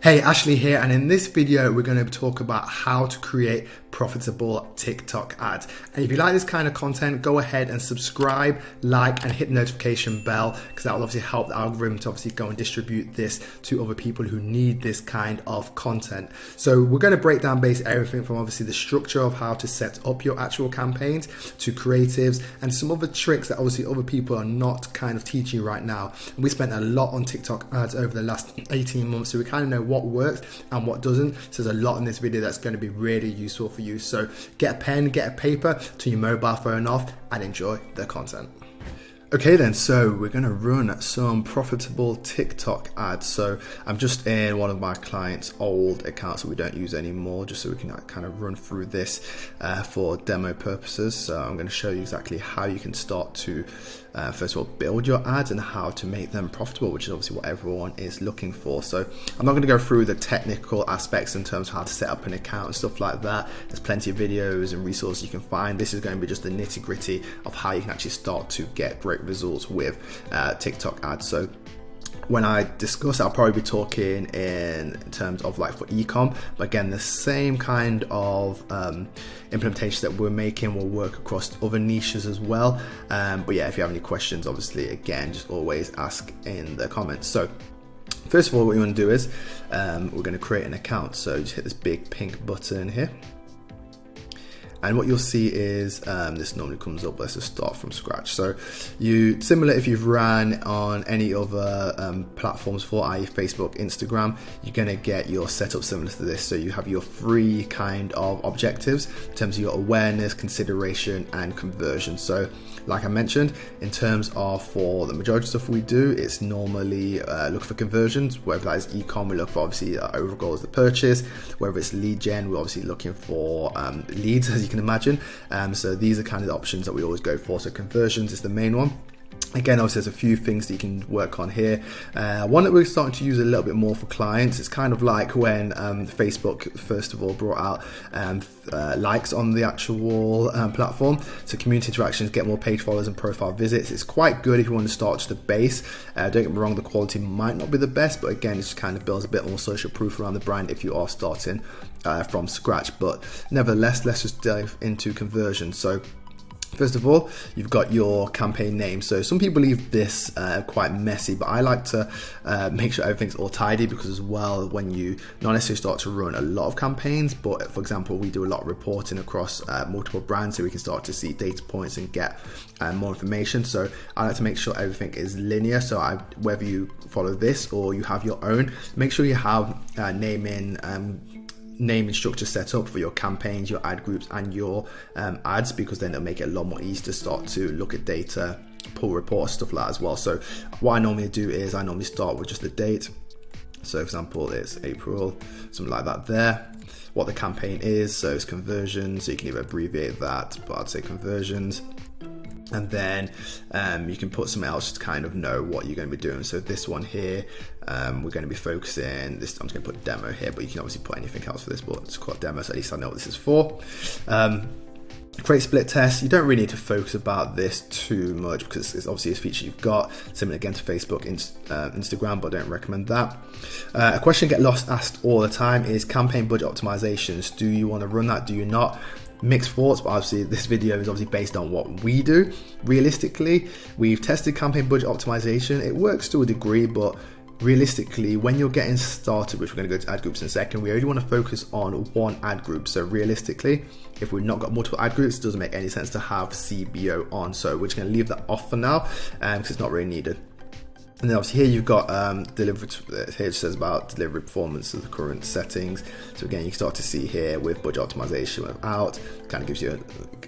Hey, Ashley here, and in this video we're going to talk about how to create profitable TikTok ads. And if you like this kind of content, go ahead and subscribe, like, and hit the notification bell, because that will obviously help the algorithm to obviously go and distribute this to other people who need this kind of content. So we're going to break down basically everything from obviously the structure of how to set up your actual campaigns to creatives and some other tricks that obviously other people are not kind of teaching you right now. And we spent a lot on TikTok ads over the last 18 months, so we kind of know what works and what doesn't. So there's a lot in this video that's going to be really useful for you. So get a pen, get a paper, turn your mobile phone off, and enjoy the content. Okay then, so we're going to run some profitable TikTok ads. So I'm just in one of my clients' old accounts that we don't use anymore, just so we can kind of run through this for demo purposes. So I'm going to show you exactly how you can start to first of all build your ads and how to make them profitable, which is obviously what everyone is looking for. So I'm not going to go through the technical aspects in terms of how to set up an account and stuff like that. There's plenty of videos and resources you can find. This is going to be just the nitty-gritty of how you can actually start to get great results with TikTok ads. So when I discuss, I'll probably be talking in terms of like for e-com, but again, the same kind of implementation that we're making will work across other niches as well. But yeah, if you have any questions, obviously, again, just always ask in the comments. So first of all, what you want to do is we're going to create an account. So just hit this big pink button here. And what you'll see is this normally comes up. Let's just start from scratch. So similar if you've ran on any other platforms for, i.e. Facebook, Instagram, you're going to get your setup similar to this. So you have your three kind of objectives in terms of your awareness, consideration, and conversion. So like I mentioned, in terms of for the majority of stuff we do, it's normally look for conversions, whether that is e-com, we look for obviously overall goal is the purchase, whether it's lead gen, we're obviously looking for leads, as you can imagine. So these are kind of the options that we always go for. So conversions is the main one. Again, obviously there's a few things that you can work on here. One that we're starting to use a little bit more for clients, it's kind of like when Facebook first of all brought out likes on the actual platform. So community interactions, get more page followers and profile visits. It's quite good if you want to start just a base. Don't get me wrong, the quality might not be the best, but again, it just kind of builds a bit more social proof around the brand if you are starting from scratch. But nevertheless, let's just dive into conversion. So first of all, you've got your campaign name. So some people leave this quite messy, but I like to make sure everything's all tidy, because as well, when you not necessarily start to run a lot of campaigns, but for example, we do a lot of reporting across multiple brands, so we can start to see data points and get more information. So I like to make sure everything is linear. So whether you follow this or you have your own, make sure you have name and structure set up for your campaigns, your ad groups, and your ads, because then it'll make it a lot more easy to start to look at data, pull reports, stuff like that as well. So what I normally do is I normally start with just the date. So for example, it's April, something like that there. What the campaign is, so it's conversions, so you can either abbreviate that, but I'd say conversions. And then you can put something else to kind of know what you're going to be doing. So this one here, we're going to be focusing this. I'm just going to put demo here, but you can obviously put anything else for this, but it's called demo, so at least I know what this is for. Create split test. You don't really need to focus about this too much, because it's obviously a feature you've got, similar again to Facebook, Instagram, but I don't recommend that. A question get lost asked all the time is campaign budget optimizations. Do you want to run that? Do you not? Mixed thoughts, but obviously this video is obviously based on what we do. Realistically, we've tested campaign budget optimization. It works to a degree, but realistically, when you're getting started, which we're going to go to ad groups in a second, we only want to focus on one ad group. So realistically, if we've not got multiple ad groups, it doesn't make any sense to have CBO on. So we're just going to leave that off for now, because it's not really needed. And then obviously here you've got delivery. Here it says about delivery performance of the current settings. So again, you can start to see here with budget optimization without, kind of gives you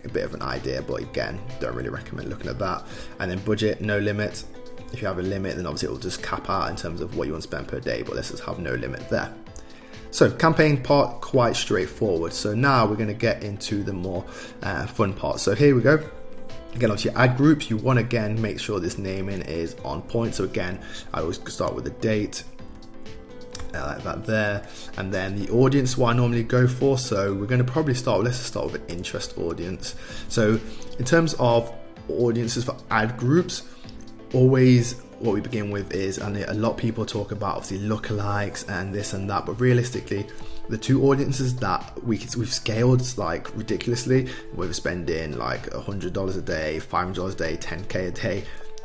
a bit of an idea, but again, don't really recommend looking at that. And then budget, no limit. If you have a limit, then obviously it will just cap out in terms of what you want to spend per day, but let's just have no limit there. So campaign part, quite straightforward. So now we're going to get into the more fun part. So here we go. Again, onto your ad groups, you want to again make sure this naming is on point. So again, I always start with the date, like that there, and then the audience, what I normally go for. So we're going to probably let's just start with an interest audience. So in terms of audiences for ad groups, always what we begin with is, and a lot of people talk about obviously lookalikes and this and that, but realistically, the two audiences that we've scaled like ridiculously, we're spending like $100 a day, $500 a day, 10K a day.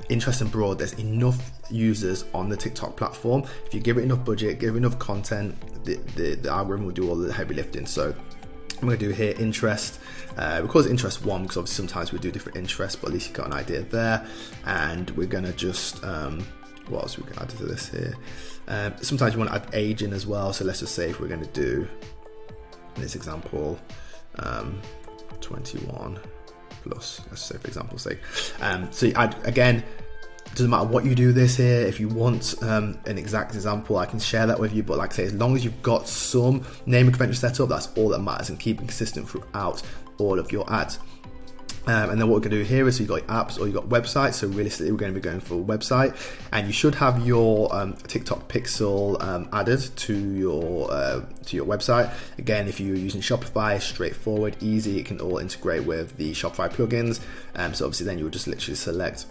Interest and broad, there's enough users on the TikTok platform. If you give it enough budget, give it enough content, the algorithm will do all the heavy lifting. So I'm going to do here interest. We call it interest one because obviously sometimes we do different interests, but at least you got an idea there. And we're going to just what else we can add to this here? Sometimes you want to add age in as well. So let's just say if we're going to do, in this example, 21 plus, let's say for example's sake. So you add, again, doesn't matter what you do this here. If you want an exact example, I can share that with you. But like I say, as long as you've got some naming convention set up, that's all that matters, and keeping consistent throughout all of your ads. And then what we're going to do here is, so you've got apps or you've got websites. So realistically, we're going to be going for a website, and you should have your TikTok pixel added to your website. Again, if you're using Shopify, straightforward, easy. It can all integrate with the Shopify plugins. So obviously, then you would just literally select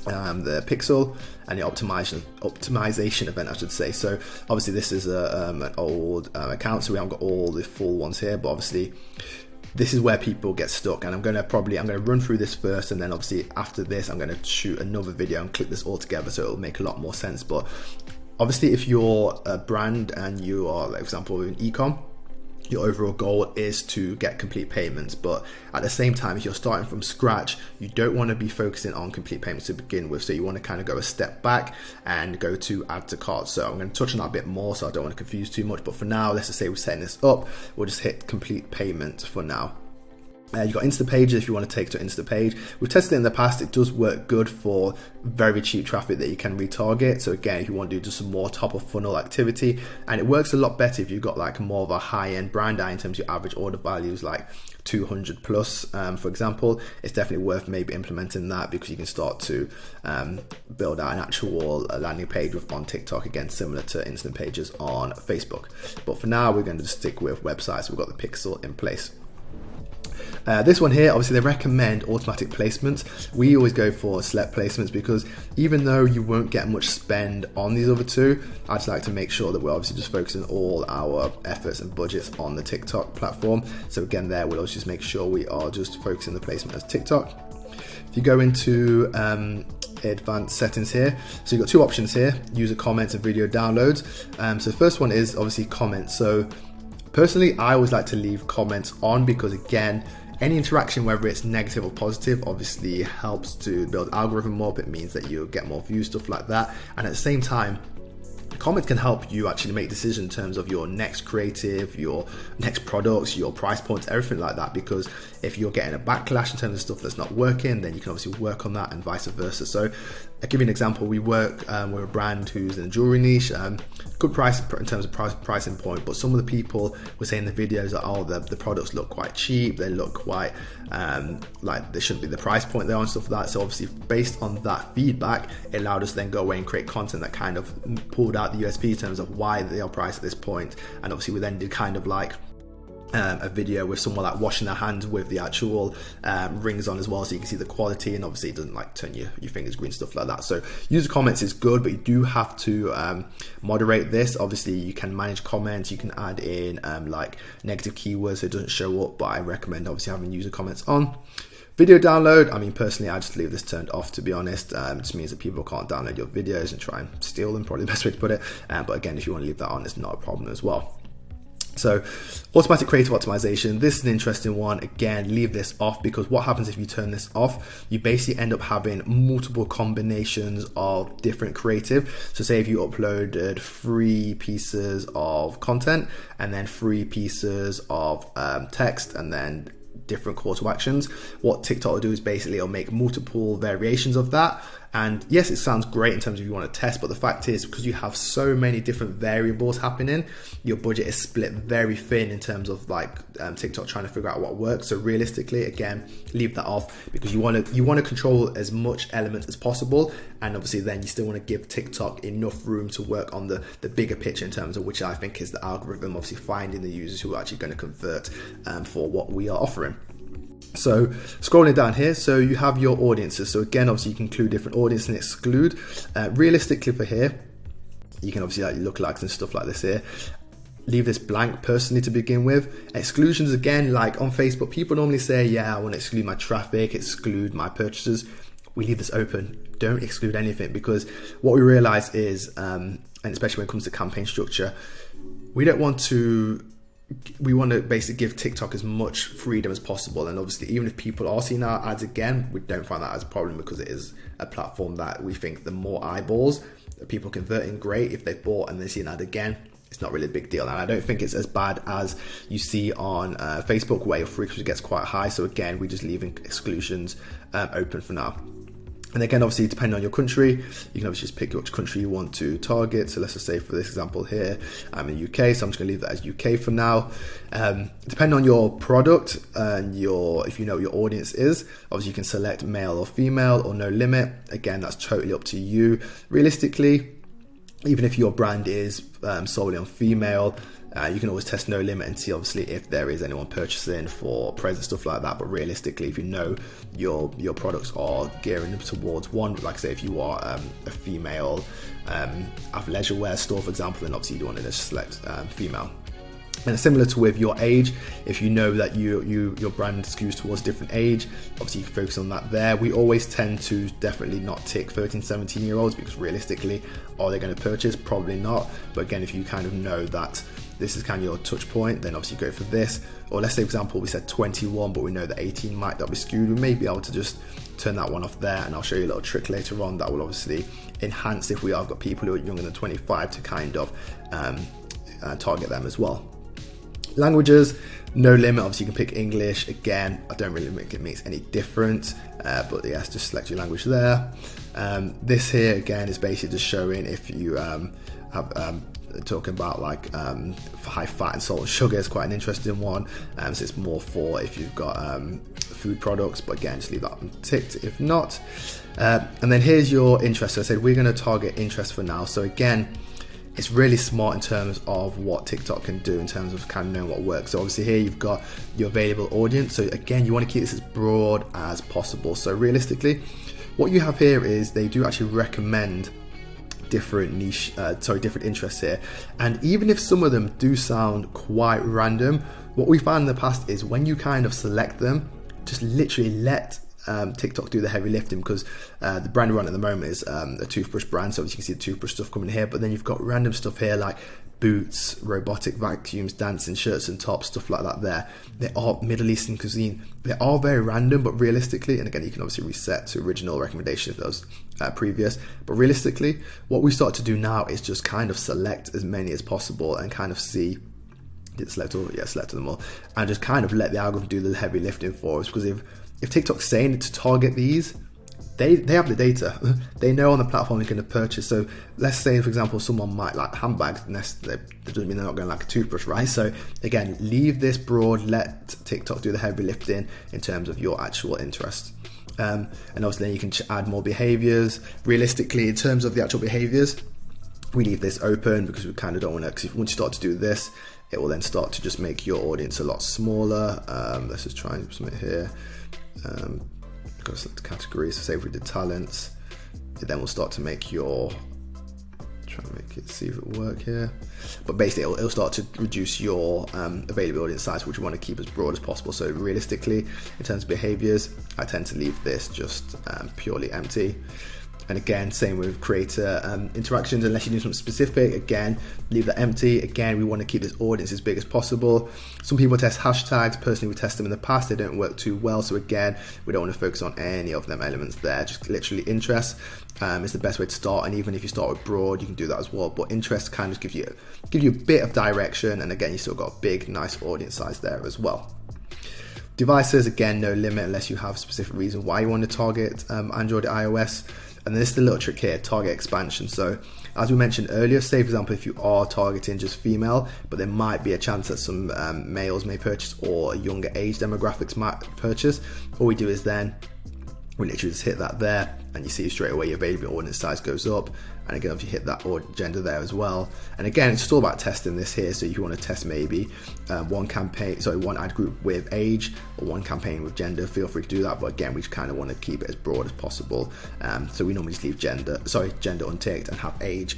the pixel and the optimization event, I should say. So obviously, this is an old account, so we haven't got all the full ones here, but obviously this is where people get stuck, and I'm going to run through this first, and then obviously after this I'm going to shoot another video and clip this all together so it'll make a lot more sense. But obviously, if you're a brand and you are, like, for example, in e-com, your overall goal is to get complete payments, but at the same time, if you're starting from scratch, you don't want to be focusing on complete payments to begin with. So you want to kind of go a step back and go to add to cart. So I'm going to touch on that a bit more, so I don't want to confuse too much. But for now, let's just say we're setting this up. We'll just hit complete payment for now. You've got Instapage if you want to take to Instapage. We've tested it in the past. It does work good for very cheap traffic that you can retarget. So again, if you want to do just some more top of funnel activity, and it works a lot better if you've got like more of a high-end brand in terms of your average order values, like 200 plus, for example. It's definitely worth maybe implementing that, because you can start to build out an actual landing page on TikTok, again, similar to instant pages on Facebook. But for now, we're going to stick with websites. We've got the pixel in place. This one here, obviously they recommend automatic placements. We always go for select placements, because even though you won't get much spend on these other two, I just like to make sure that we're obviously just focusing all our efforts and budgets on the TikTok platform. So again, there we'll always just make sure we are just focusing the placement as TikTok. If you go into advanced settings here, so you've got two options here: user comments and video downloads. So the first one is obviously comments. So personally, I always like to leave comments on, because again, any interaction, whether it's negative or positive, obviously helps to build algorithm more. It means that you'll get more views, stuff like that. And at the same time, comments can help you actually make decisions in terms of your next creative, your next products, your price points, everything like that. Because if you're getting a backlash in terms of stuff that's not working, then you can obviously work on that, and vice versa. So I'll give you an example. We work with a brand who's in the jewelry niche, good price in terms of pricing point, but some of the people were saying in the videos that, oh, the products look quite cheap, they look quite like they shouldn't be the price point there and stuff like that. So obviously, based on that feedback, it allowed us to then go away and create content that kind of pulled out the USP in terms of why they are priced at this point. And obviously we then did kind of like a video with someone like washing their hands with the actual rings on as well, so you can see the quality, and obviously it doesn't like turn your fingers green, stuff like that. So user comments is good, but you do have to moderate this. Obviously you can manage comments, you can add in like negative keywords so it doesn't show up, but I recommend obviously having user comments on. Video download, I mean, personally, I just leave this turned off, to be honest. It just means that people can't download your videos and try and steal them, probably the best way to put it. But again, if you want to leave that on, it's not a problem as well. So automatic creative optimization, this is an interesting one. Again, leave this off, because what happens if you turn this off, you basically end up having multiple combinations of different creative. So say if you uploaded 3 pieces of content and then 3 pieces of text and then different call to actions, what TikTok will do is basically it'll make multiple variations of that. And yes, it sounds great in terms of you want to test, but the fact is, because you have so many different variables happening, your budget is split very thin in terms of like TikTok trying to figure out what works. So realistically, again, leave that off, because you want to control as much element as possible, and obviously then you still want to give TikTok enough room to work on the bigger picture in terms of which I think is the algorithm, obviously finding the users who are actually going to convert for what we are offering. So scrolling down here, so you have your audiences. So again, obviously you can include different audiences and exclude. Realistically for here, you can obviously like lookalikes and stuff like this here. Leave this blank personally to begin with. Exclusions, again, like on Facebook, people normally say, yeah, I want to exclude my traffic, exclude my purchases. We leave this open. Don't exclude anything, because what we realize is, and especially when it comes to campaign structure, we want to basically give TikTok as much freedom as possible. And obviously, even if people are seeing our ads again, we don't find that as a problem, because it is a platform that we think the more eyeballs that people converting, great. If they've bought and they see an ad again, it's not really a big deal. And I don't think it's as bad as you see on Facebook, where your frequency gets quite high. So again, we're just leaving exclusions open for now. And again, obviously, depending on your country, you can obviously just pick which country you want to target. So let's just say for this example here, I'm in the UK, so I'm just going to leave that as UK for now. Depending on your product and if you know what your audience is, obviously you can select male or female or no limit. Again, that's totally up to you. Realistically, even if your brand is solely on female, you can always test no limit and see obviously if there is anyone purchasing for praise and stuff like that. But realistically, if you know your products are gearing towards one, like say if you are a female athleisure wear store, for example, then obviously you want to just select female. And similar to with your age, if you know that your brand skews towards different age, obviously you can focus on that there. We always tend to definitely not tick 13, 17 year olds, because realistically, are they going to purchase? Probably not. But again, if you kind of know that this is kind of your touch point, then obviously go for this. Or let's say, for example, we said 21, but we know that 18 might not be skewed. We may be able to just turn that one off there, and I'll show you a little trick later on that will obviously enhance if we have got people who are younger than 25 to kind of target them as well. Languages, no limit. Obviously you can pick English. Again, I don't really think it makes any difference, but yes, just select your language there. This here again is basically just showing if you have talking about like high fat and salt and sugar is quite an interesting one. So it's more for if you've got food products, but again, just leave that unticked if not. And then here's your interest. So I said we're going to target interest for now. So again, it's really smart in terms of what TikTok can do in terms of kind of knowing what works. So obviously here you've got your available audience. So again, you want to keep this as broad as possible. So realistically, what you have here is they do actually recommend different different interests here. And even if some of them do sound quite random, what we found in the past is when you kind of select them, just literally let TikTok do the heavy lifting, because the brand we're on at the moment is a toothbrush brand, so you can see the toothbrush stuff coming here, but then you've got random stuff here like boots, robotic vacuums, dancing shirts and tops, stuff like that there. They are Middle Eastern cuisine. They are very random, but realistically, and again, you can obviously reset to original recommendation if those previous, but realistically, what we start to do now is just kind of select as many as possible and kind of see, select them all, and just kind of let the algorithm do the heavy lifting for us, because if TikTok's saying to target these, they have the data. They know on the platform you're going to purchase. So let's say, for example, someone might like handbags, and that doesn't mean they're not going to like a toothbrush, right? So again, leave this broad, let TikTok do the heavy lifting in terms of your actual interest. And obviously then you can add more behaviors. Realistically, in terms of the actual behaviors, we leave this open because we kind of don't want to, because once you start to do this, it will then start to just make your audience a lot smaller. Let's just try and submit here. Go to select categories. So say if we did talents, it then will start to make your, try and make it, see if it will work here. But basically it'll start to reduce your available audience size, which we want to keep as broad as possible. So realistically, in terms of behaviors, I tend to leave this just purely empty. And again, same with creator interactions, unless you do something specific, again, leave that empty. Again, we want to keep this audience as big as possible. Some people test hashtags. Personally, we test them in the past. They don't work too well. So again, we don't want to focus on any of them elements there. Just literally interest is the best way to start. And even if you start with broad, you can do that as well. But interest kind of gives you a bit of direction. And again, you still got a big, nice audience size there as well. Devices, again, no limit unless you have a specific reason why you want to target Android or iOS. And then this is the little trick here, target expansion. So as we mentioned earlier, say for example, if you are targeting just female, but there might be a chance that some males may purchase or a younger age demographics might purchase, all we do is then we literally just hit that there, and you see straight away your available audience size goes up. and again if you hit that or gender there as well. And again, it's just all about testing this here. So if you want to test maybe one ad group with age or one campaign with gender, feel free to do that. But again, we just kind of want to keep it as broad as possible. So we normally just leave gender unticked and have age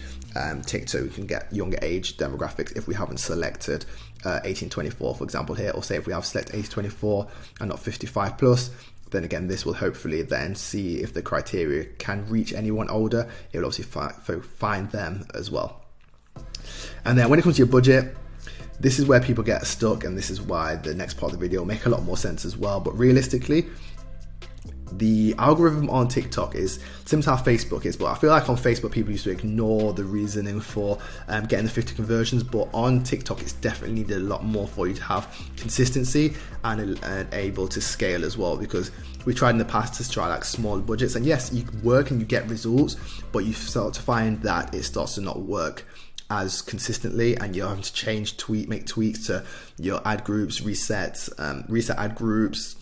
ticked, so we can get younger age demographics if we haven't selected 18-24, for example here, or say if we have select 18-24 and not 55 plus, then again this will hopefully then see if the criteria can reach anyone older. It will obviously find them as well. And then when it comes to your budget, this is where people get stuck, and this is why the next part of the video will make a lot more sense as well. But realistically, the algorithm on TikTok is similar to how Facebook is, but I feel like on Facebook people used to ignore the reasoning for getting the 50 conversions, but on TikTok it's definitely needed a lot more for you to have consistency and able to scale as well, because we tried in the past to try like small budgets, and yes, you work and you get results, but you start to find that it starts to not work as consistently, and you're having to make tweaks to your ad groups, reset ad groups,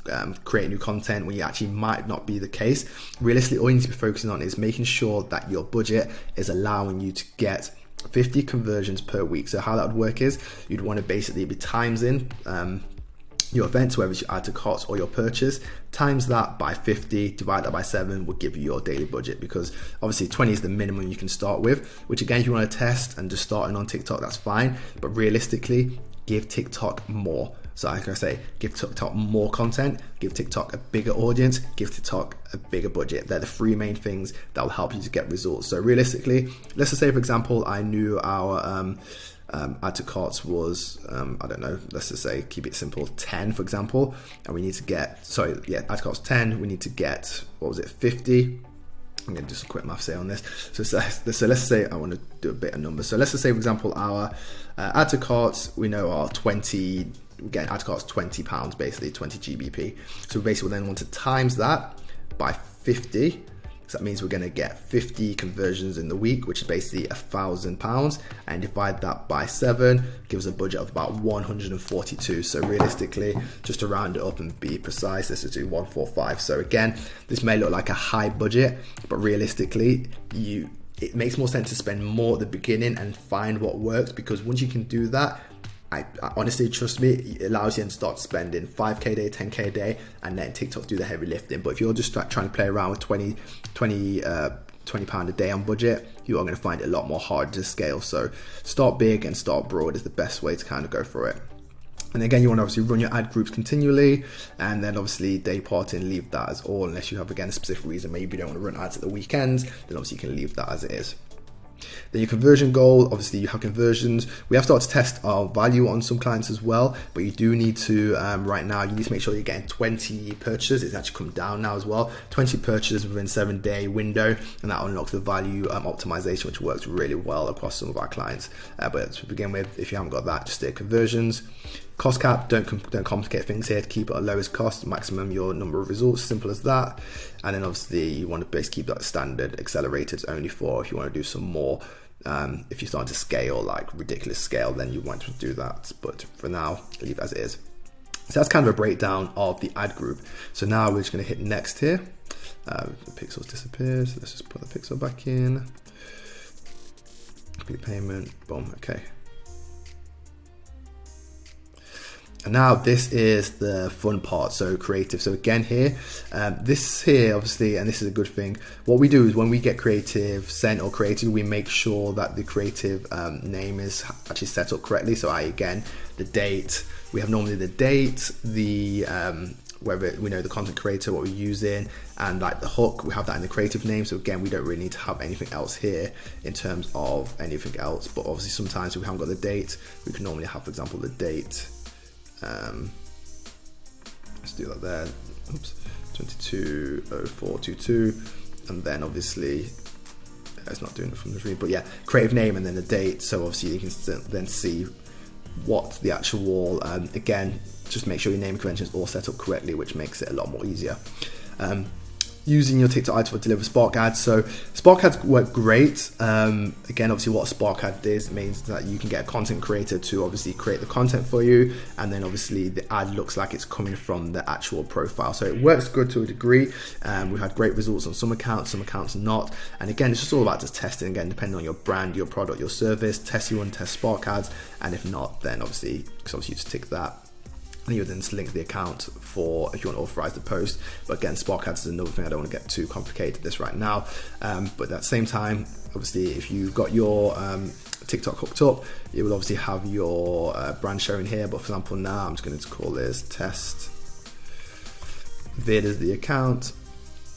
create new content when you actually might not be the case. Realistically, all you need to be focusing on is making sure that your budget is allowing you to get 50 conversions per week. So how that would work is you'd want to basically be times in your events, whether it's your add to carts or your purchase, times that by 50, divide that by 7 will give you your daily budget, because obviously 20 is the minimum you can start with, which again, if you want to test and just starting on TikTok, that's fine. But realistically, give TikTok more. So like I say, give TikTok more content, give TikTok a bigger audience, give TikTok a bigger budget. They're the three main things that will help you to get results. So realistically, let's just say, for example, I knew our add to carts was I don't know, let's just say, keep it simple, 10 for example, and we need to get add to carts 10, we need to get, what was it, 50. I'm going to do some quick maths here on this. So let's say I want to do a bit of numbers. So let's just say, for example, our add to carts, we know are 20, we get add to carts £20, basically 20 GBP. So we basically then want to times that by 50. So that means we're going to get 50 conversions in the week, which is basically £1,000, and divide that by 7 gives a budget of about 142. So realistically, just to round it up and be precise, let's just do 145. So again, this may look like a high budget, but realistically, it makes more sense to spend more at the beginning and find what works, because once you can do that, I honestly, trust me, it allows you to start spending 5k a day, 10k a day, and then TikTok do the heavy lifting. But if you're just trying to play around with £20 a day on budget, you are going to find it a lot more hard to scale. So start big and start broad is the best way to kind of go for it. And again, you want to obviously run your ad groups continually, and then obviously day parting, leave that as all, unless you have, again, a specific reason. Maybe you don't want to run ads at the weekends, then obviously you can leave that as it is. Then your conversion goal, obviously you have conversions. We have started to test our value on some clients as well, but you do need to, right now, you need to make sure you're getting 20 purchases. It's actually come down now as well. 20 purchases within 7-day window, and that unlocks the value optimization, which works really well across some of our clients. But to begin with, if you haven't got that, just stay conversions. Cost cap, don't complicate things here. To keep it at lowest cost, maximum your number of results, simple as that. And then obviously you want to basically keep that standard. Accelerators only for if you want to do some more. If you're starting to scale, like ridiculous scale, then you want to do that. But for now, leave it as it is. So that's kind of a breakdown of the ad group. So now we're just going to hit next here. The pixels disappeared. So let's just put the pixel back in. Complete payment. Boom. Okay. And now this is the fun part, so creative. So again here, this here obviously, and this is a good thing, what we do is when we get creative sent or created, we make sure that the creative name is actually set up correctly. So again, the date, we have normally the date, the whether we know the content creator, what we're using, and like the hook, we have that in the creative name. So again, we don't really need to have anything else here in terms of anything else, but obviously sometimes if we haven't got the date, we can normally have, for example, the date. Let's do that there. Oops, 220422, and then obviously it's not doing it from the screen, but yeah, creative name and then the date. So obviously you can then see what the actual again, just make sure your name convention is all set up correctly, which makes it a lot more easier. using your TikTok ads for deliver Spark ads. So Spark ads work great. Again, obviously what a Spark ad is, it means that you can get a content creator to obviously create the content for you, and then obviously the ad looks like it's coming from the actual profile. So it works good to a degree. We've had great results on some accounts not. And again, it's just all about just testing, again, depending on your brand, your product, your service. Test you want to test Spark ads, and if not, then obviously you just tick that. And you would then link the account for if you want to authorize the post. But again, Spark ads is another thing. I don't want to get too complicated this right now. But at the same time, obviously, if you've got your TikTok hooked up, you will obviously have your brand showing here. But for example, now I'm just going to call this test vid as the account.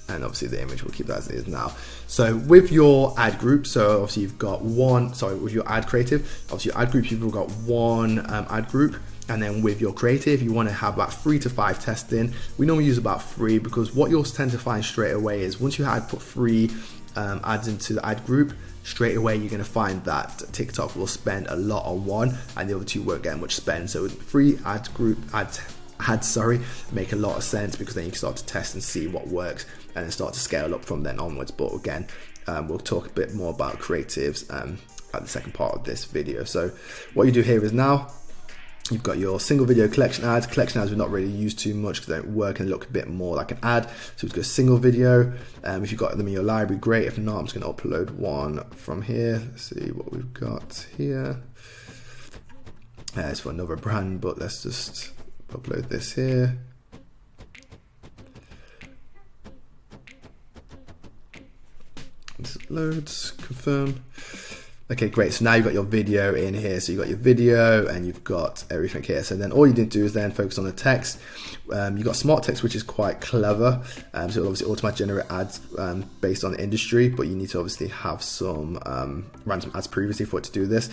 And obviously the image, we'll keep that as it is now. So with your ad group, so obviously you've got with your ad creative, obviously your ad group, you've got one ad group. And then with your creative, you want to have about 3 to 5 testing. We normally use about 3 because what you'll tend to find straight away is once you put 3 ads into the ad group, straight away you're going to find that TikTok will spend a lot on one and the other 2 won't get much spend. So 3 ads make a lot of sense, because then you can start to test and see what works and then start to scale up from then onwards. But again, we'll talk a bit more about creatives at the second part of this video. So what you do here is now you've got your single video collection ads. Collection ads we've not really used too much because they don't work and look a bit more like an ad. So we've got single video. If you've got them in your library, great. If not, I'm just going to upload one from here. Let's see what we've got here. It's for another brand, but let's just upload this here. Just loads, confirm. Okay, great. So now you've got your video in here. So you've got your video and you've got everything here. So then all you need to do is then focus on the text. You've got smart text, which is quite clever. So it'll obviously automatically generate ads based on the industry, but you need to obviously have some random ads previously for it to do this.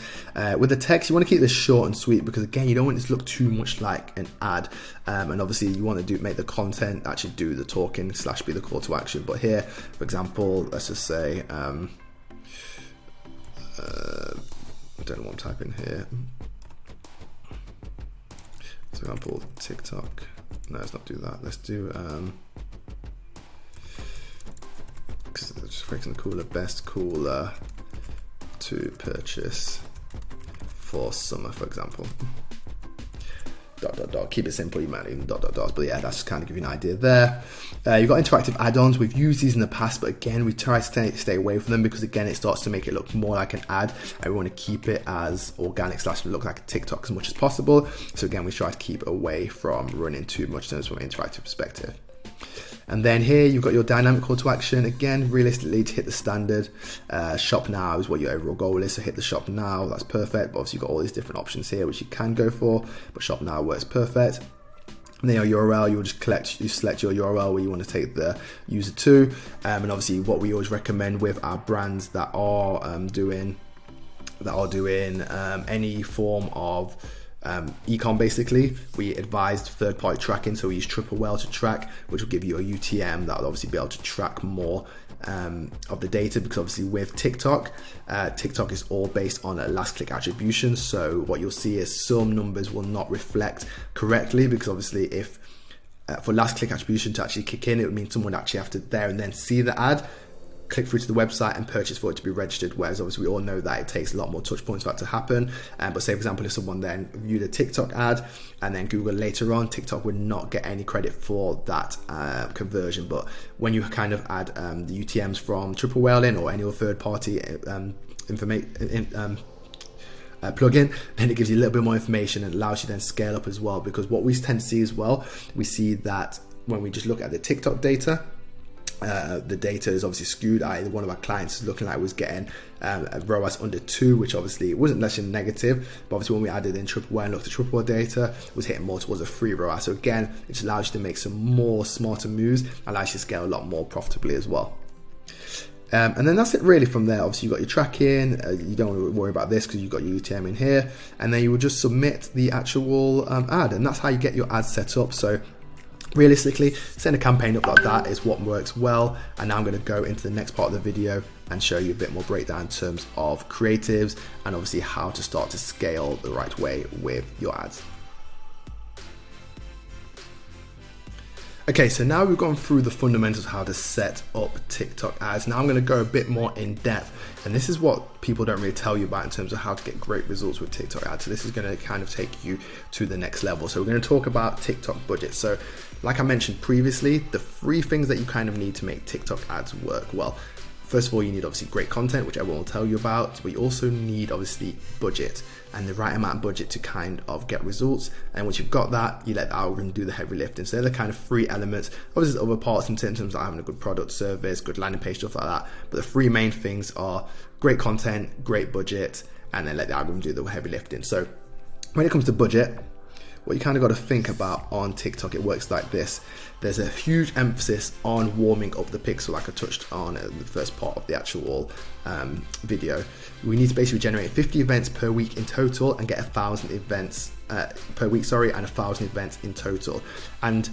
With the text, you want to keep this short and sweet because again, you don't want it to look too much like an ad. And obviously you want to make the content actually do the talking / be the call to action. But here, for example, let's just say, I don't know what I'm typing here. For example, TikTok. No, let's not do that. Let's do just focus on cooler, best cooler to purchase for summer, for example. ... Keep it simple, you might even ... But yeah, that's just kind of give you an idea there. You've got interactive add-ons. We've used these in the past, but again, we try to stay away from them because again, it starts to make it look more like an ad, and we want to keep it as organic / look like a TikTok as much as possible. So again, we try to keep away from running too much in terms from an interactive perspective. And then here you've got your dynamic call to action. Again, realistically, to hit the standard, shop now is what your overall goal is. So hit the shop now, that's perfect. But obviously you've got all these different options here which you can go for, but shop now works perfect. And then your URL, you select your URL where you want to take the user to. And obviously what we always recommend with our brands that are doing any form of ecom, basically, we advised third-party tracking, so we use Triple Whale to track, which will give you a UTM that will obviously be able to track more of the data, because obviously with TikTok is all based on a last click attribution. So what you'll see is some numbers will not reflect correctly, because obviously if for last click attribution to actually kick in, it would mean someone would actually have to there and then see the ad, click through to the website and purchase for it to be registered, whereas obviously we all know that it takes a lot more touch points for that to happen. But say for example, if someone then viewed a TikTok ad and then Google later on, TikTok would not get any credit for that conversion. But when you kind of add the UTMs from Triple Whale in or any other third party plugin, then it gives you a little bit more information and allows you then scale up as well. Because what we tend to see as well, we see that when we just look at the TikTok data, the data is obviously skewed. One of our clients is looking like was getting a ROAS under 2, which obviously it wasn't necessarily negative, but obviously when we added in Triple Whale and looked at Triple Whale data, it was hitting more towards a 3 ROAS. So again, it just allows you to make some more smarter moves, allows you to scale a lot more profitably as well. And then that's it really from there. Obviously you've got your tracking, you don't want to worry about this because you've got your UTM in here, and then you will just submit the actual ad, and that's how you get your ad set up. So realistically, setting a campaign up like that is what works well. And now I'm going to go into the next part of the video and show you a bit more breakdown in terms of creatives and obviously how to start to scale the right way with your ads. Okay, so now we've gone through the fundamentals of how to set up TikTok ads. Now I'm going to go a bit more in depth, and this is what people don't really tell you about in terms of how to get great results with TikTok ads. So this is going to kind of take you to the next level. So we're going to talk about TikTok budget. So like I mentioned previously, the 3 things that you kind of need to make TikTok ads work. Well, first of all, you need obviously great content, which everyone will tell you about, but you also need obviously budget and the right amount of budget to kind of get results. And once you've got that, you let the algorithm do the heavy lifting. So they're the kind of 3 elements. Obviously, there's other parts in terms of having a good product, service, good landing page, stuff like that. But the 3 main things are great content, great budget, and then let the algorithm do the heavy lifting. So when it comes to budget, what you kind of got to think about on TikTok, it works like this. There's a huge emphasis on warming up the pixel, like I touched on in the first part of the actual video. We need to basically generate 50 events per week in total and get 1,000 events per week, and 1,000 events in total. And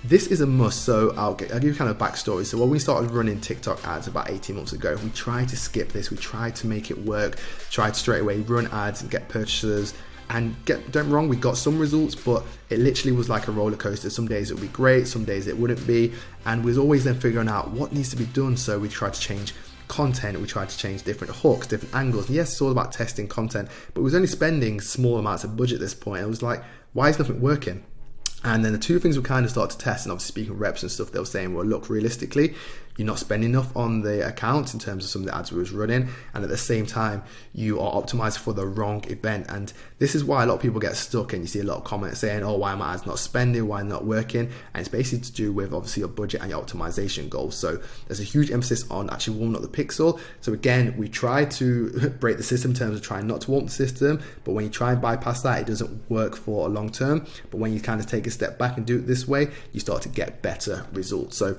this is a must. So I'll give you kind of backstory. So when we started running TikTok ads about 18 months ago, we tried to skip this. We tried to make it work, tried to straight away run ads and get purchasers. And don't get me wrong, we got some results, but it literally was like a roller coaster. Some days it would be great, some days it wouldn't be. And we was always then figuring out what needs to be done. So we tried to change content, we tried to change different hooks, different angles. And yes, it's all about testing content, but we was only spending small amounts of budget at this point. It was like, why is nothing working? And then the 2 things we kind of started to test, and obviously speaking of reps and stuff, they were saying, well, look, realistically, you're not spending enough on the accounts in terms of some of the ads we was running, and at the same time, you are optimized for the wrong event. And this is why a lot of people get stuck, and you see a lot of comments saying, oh, why are my ads not spending, why not working? And it's basically to do with obviously your budget and your optimization goals. So there's a huge emphasis on actually warming up the pixel. So again, we try to break the system in terms of trying not to warm the system, but when you try and bypass that, it doesn't work for a long term. But when you kind of take a step back and do it this way, you start to get better results. So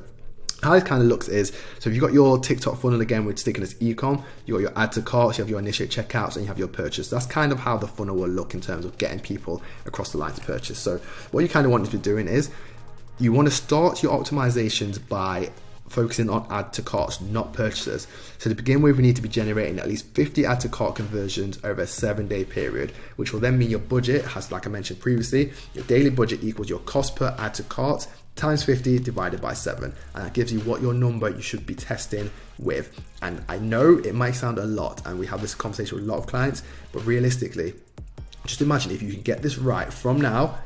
how it kind of looks is, so if you've got your TikTok funnel, again, we're sticking as ecom, you got your add to carts, you have your initiate checkouts, and you have your purchase. That's kind of how the funnel will look in terms of getting people across the line to purchase. So what you kind of want to be doing is, you want to start your optimizations by focusing on add to carts, not purchases. So to begin with, we need to be generating at least 50 add to cart conversions over a 7-day period, which will then mean your budget has, like I mentioned previously, your daily budget equals your cost per add to cart times 50 divided by 7, and that gives you what your number you should be testing with. And I know it might sound a lot, and we have this conversation with a lot of clients, but realistically, just imagine if you can get this right from now,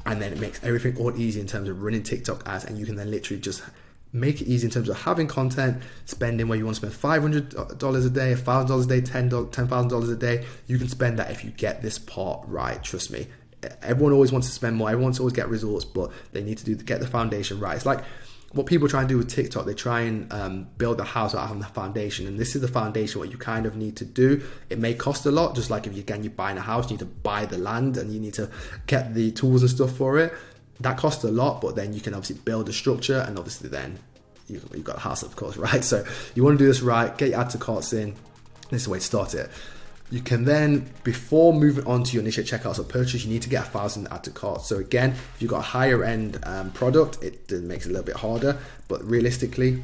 and then it makes everything all easy in terms of running TikTok ads, and you can then literally just make it easy in terms of having content, spending where you want to spend $500 a day, $1,000 a day, $10,000 a day. You can spend that if you get this part right. Trust me. Everyone always wants to spend more. Everyone wants to always get results, but they need to get the foundation right. It's like what people try and do with TikTok. They try and build the house without having the foundation, and this is the foundation. What you kind of need to do. It may cost a lot, just like if you're buying a house, you need to buy the land and you need to get the tools and stuff for it. That costs a lot, but then you can obviously build a structure, and obviously then you've got a house, of course, right? So you want to do this right, get your add to carts in. This is the way to start it. You can then, before moving on to your initiate checkouts or purchase, you need to get 1,000 add to carts. So again, if you've got a higher end product, it makes it a little bit harder, but realistically,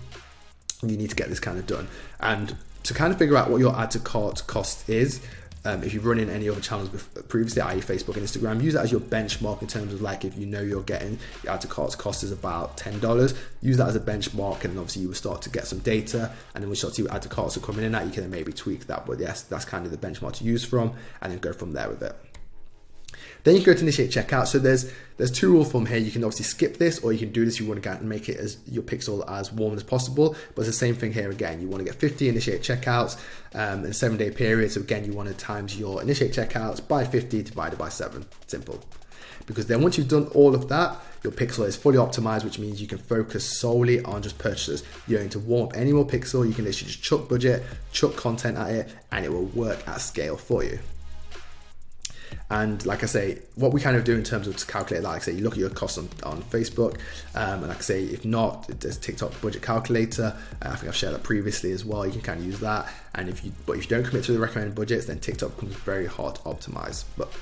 you need to get this kind of done. And to kind of figure out what your add to cart cost is, if you've run in any other channels previously, i.e. Facebook and Instagram, use that as your benchmark in terms of like, if you know you're getting your add to carts cost is about $10, use that as a benchmark, and obviously you will start to get some data, and then we start to see what add to carts are coming in at, you can then maybe tweak that. But yes, that's kind of the benchmark to use from, and then go from there with it. Then you go to initiate checkout. So there's 2 rules from here. You can obviously skip this, or you can do this. You want to make it as your pixel as warm as possible. But it's the same thing here again. You want to get 50 initiate checkouts in a 7-day period. So again, you want to times your initiate checkouts by 50 divided by 7. Simple. Because then once you've done all of that, your pixel is fully optimized, which means you can focus solely on just purchases. You don't need to warm up any more pixel. You can literally just chuck budget, chuck content at it, and it will work at scale for you. And like I say, what we kind of do in terms of to calculate that, like I say, you look at your costs on Facebook, and like I say, if not, there's TikTok budget calculator. I think I've shared that previously as well. You can kind of use that. And if you don't commit to the recommended budgets, then TikTok becomes very hard to optimize. But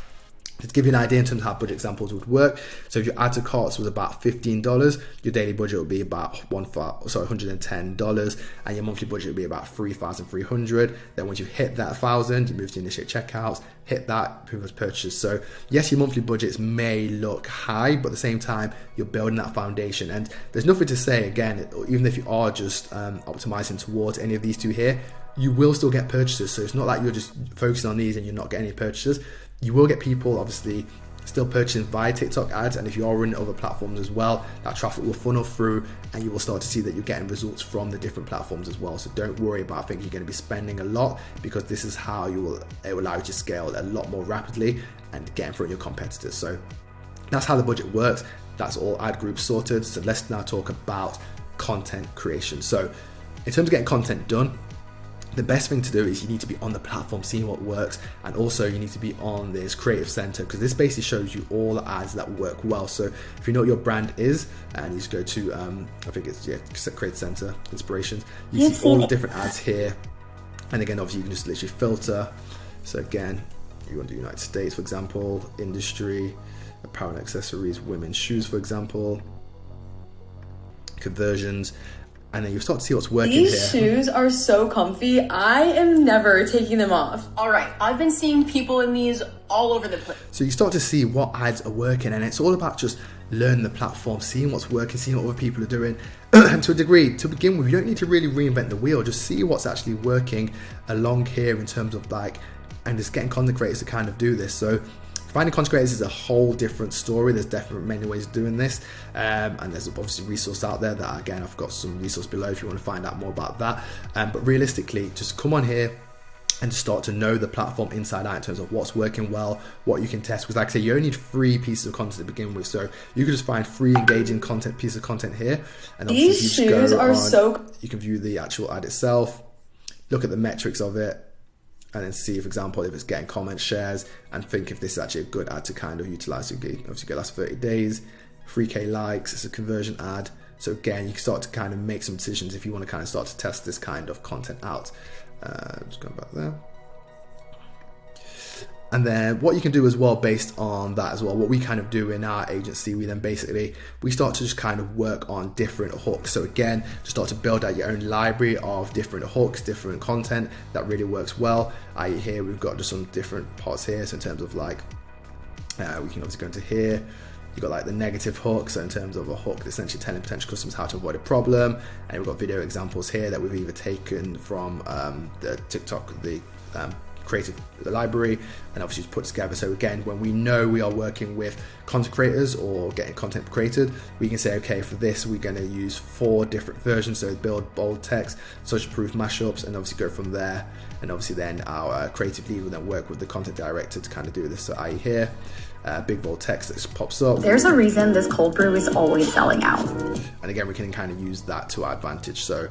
To give you an idea in terms of how budget examples would work, so if your add to carts was about $15, your daily budget would be about $110, and your monthly budget would be about $3,300. Then once you hit that 1,000, you move to initiate checkouts, hit that previous purchases. So yes, your monthly budgets may look high, but at the same time, you're building that foundation. And there's nothing to say, again, even if you are just optimizing towards any of these two here, you will still get purchases. So it's not like you're just focusing on these and you're not getting any purchases. You will get people obviously still purchasing via TikTok ads, and if you are running other platforms as well, that traffic will funnel through and you will start to see that you're getting results from the different platforms as well. So don't worry about thinking you're going to be spending a lot, because this is how it will allow you to scale a lot more rapidly and get in front of your competitors. So that's how the budget works. That's all ad groups sorted. So let's now talk about content creation. So in terms of getting content done, the best thing to do is you need to be on the platform, seeing what works, and also you need to be on this creative center, because this basically shows you all the ads that work well. So if you know what your brand is, and you just go to I think it's creative center inspirations, you see all the different ads here, and again obviously you can just literally filter. So again, you want to do United States, for example, industry, apparel and accessories, women's shoes, for example, conversions. And then you start to see what's working here. These shoes are so comfy. I am never taking them off. All right, I've been seeing people in these all over the place. So you start to see what ads are working, and it's all about just learning the platform, seeing what's working, seeing what other people are doing. And to a degree, to begin with, you don't need to really reinvent the wheel. Just see what's actually working along here in terms of and just getting content creators to kind of do this. So finding content creators is a whole different story. There's definitely many ways of doing this, and there's obviously resource out there that, again, I've got some resource below if you want to find out more about that. But realistically, just come on here and start to know the platform inside out in terms of what's working well, what you can test. Because like I say, you only need 3 pieces of content to begin with, so you can just find 3 engaging pieces of content here. And these shoes are so. You can view the actual ad itself, look at the metrics of it, and then see, for example, if it's getting comments, shares, and think if this is actually a good ad to kind of utilize. So obviously get last 30 days, 3K likes, it's a conversion ad. So again, you can start to kind of make some decisions if you want to kind of start to test this kind of content out. Just going back there. And then what you can do as well based on that as well, what we kind of do in our agency, we start to just kind of work on different hooks. So again, just start to build out your own library of different hooks, different content that really works well. Here we've got just some different parts here. So in terms of we can obviously go into here. You've got the negative hook. So in terms of a hook, essentially telling potential customers how to avoid a problem. And we've got video examples here that we've either taken from the TikTok, creative library, and obviously put together. So again, when we know we are working with content creators or getting content created, we can say, okay, for this we're going to use 4 different versions. So build bold text, social proof mashups, and obviously go from there. And obviously then our creative lead will then work with the content director to kind of do this. So here, big bold text that just pops up. There's a reason this cold brew is always selling out. And again, we can kind of use that to our advantage. So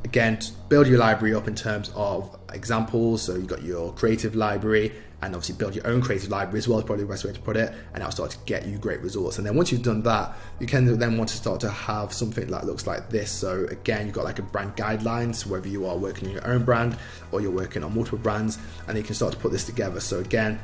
again, build your library up in terms of examples. So you've got your creative library, and obviously build your own creative library as well, is probably the best way to put it, and that'll start to get you great results. And then once you've done that, you can then want to start to have something that looks like this. So again, you've got a brand guidelines, whether you are working on your own brand or you're working on multiple brands, and you can start to put this together. So again,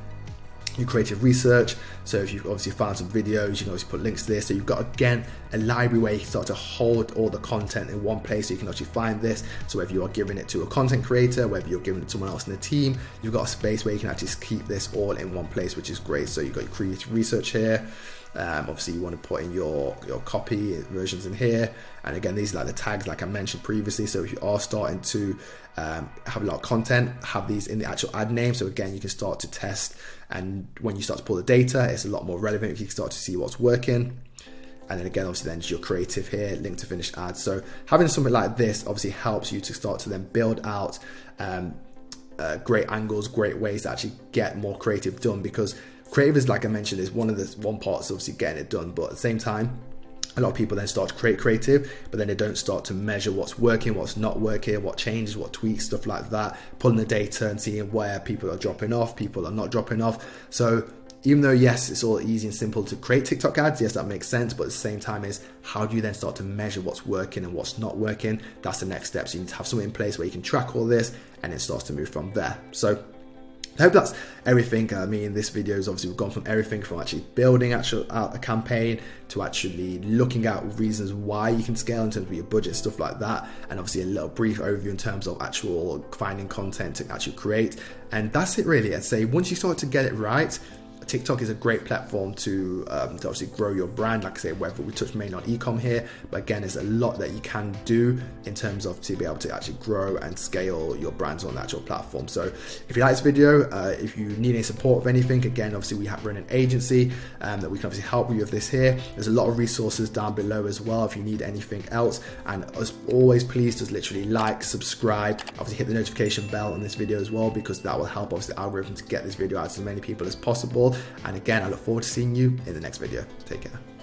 your creative research. So if you've obviously found some videos, you can obviously put links to this. So you've got, again, a library where you can start to hold all the content in one place, so you can actually find this. So whether you are giving it to a content creator, whether you're giving it to someone else in the team, you've got a space where you can actually keep this all in one place, which is great. So you've got your creative research here. Obviously you want to put in your copy versions in here, and again, these are the tags like I mentioned previously. So if you are starting to have a lot of content, have these in the actual ad name. So again, you can start to test, and when you start to pull the data, it's a lot more relevant if you can start to see what's working. And then again, obviously then your creative here, link to finished ads. So having something like this obviously helps you to start to then build out great angles, great ways to actually get more creative done, because creative is, like I mentioned, is one part is obviously getting it done, but at the same time, a lot of people then start to create creative, but then they don't start to measure what's working, what's not working, what changes, what tweaks, stuff like that, pulling the data and seeing where people are dropping off, people are not dropping off. So even though, yes, it's all easy and simple to create TikTok ads, yes, that makes sense, but at the same time is, how do you then start to measure what's working and what's not working? That's the next step. So you need to have something in place where you can track all this, and it starts to move from there. So I hope that's everything. I mean, this video is obviously we've gone from everything from actually building a campaign to actually looking at reasons why you can scale in terms of your budget, stuff like that, and obviously a little brief overview in terms of actual finding content to actually create. And that's it really. I'd say once you start to get it right, TikTok is a great platform to obviously grow your brand. Like I say, whether we touch mainly on e-com here, but again, there's a lot that you can do in terms of to be able to actually grow and scale your brands on the actual platform. So if you like this video, if you need any support of anything, again, obviously we have run an agency that we can obviously help you with this here. There's a lot of resources down below as well if you need anything else. And as always, please just literally like, subscribe, obviously hit the notification bell on this video as well, because that will help obviously the algorithm to get this video out to as many people as possible. And again, I look forward to seeing you in the next video. Take care.